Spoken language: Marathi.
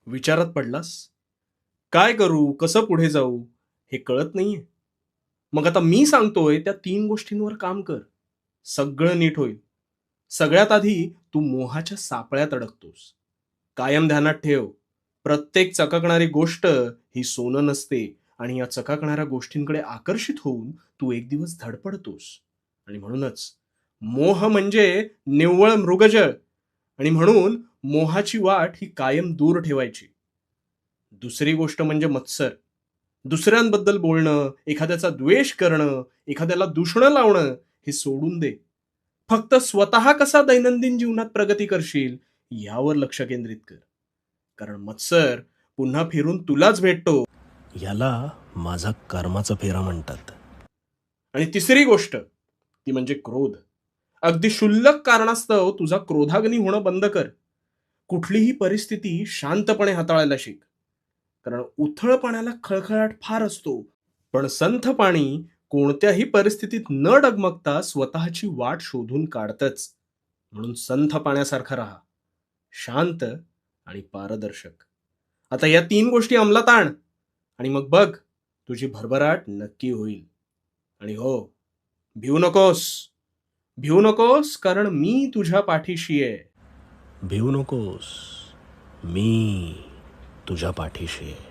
विचारात पडलास? काय करू? कसं पुढे जाऊ? हे कळत नाहीये? मग आता मी सांगतोय त्या 3 गोष्टींवर काम कर. सगळं नीट होईल. सगळ्यात आधी तू मोहाच्या सापळ्यात अडकतोस. कायम ध्यानात ठेव, प्रत्येक चकाकणारी गोष्ट ही सोनं नसते आणि या चकाकणाऱ्या गोष्टींकडे आकर्षित होऊन तू एक दिवस धडपडतोस. आणि म्हणूनच मोह म्हणजे निव्वळ मृगजळ आणि म्हणून मोहाची वाट ही कायम दूर ठेवायची. दुसरी गोष्ट म्हणजे मत्सर. दुसऱ्यांबद्दल बोलणं, एखाद्याचा द्वेष करणं, एखाद्याला दूषणं लावणं हे सोडून दे. फक्त स्वतः कसा दैनंदिन जीवनात प्रगती करशील यावर लक्ष केंद्रित कर. कारण मत्सर पुन्हा फिरून तुलाच भेटतो. याला माझा कर्माचा फेरा म्हणतात. आणि तिसरी गोष्ट ती म्हणजे क्रोध. अगदी क्षुल्लक कारणास्तव तुझा क्रोधाग्नी होणं बंद कर. कुठलीही परिस्थिती शांतपणे हाताळायला शिक. कारण उथळ पाण्याला खळखळाट फार असतो, पण संथ पाणी कोणत्याही परिस्थितीत न डगमगता स्वतःची वाट शोधून काढतच. म्हणून संथ पाण्यासारखं राहा, शांत आणि पारदर्शक. आता या 3 गोष्टी अंमलात आण आणि मग बघ, तुझी भरभराट नक्की होईल. आणि हो, भिवू नकोस. भिवू नकोस, कारण मी तुझ्या पाठीशी आहे. भिवू नकोस, मी तुझ्या पाठीशी आहे.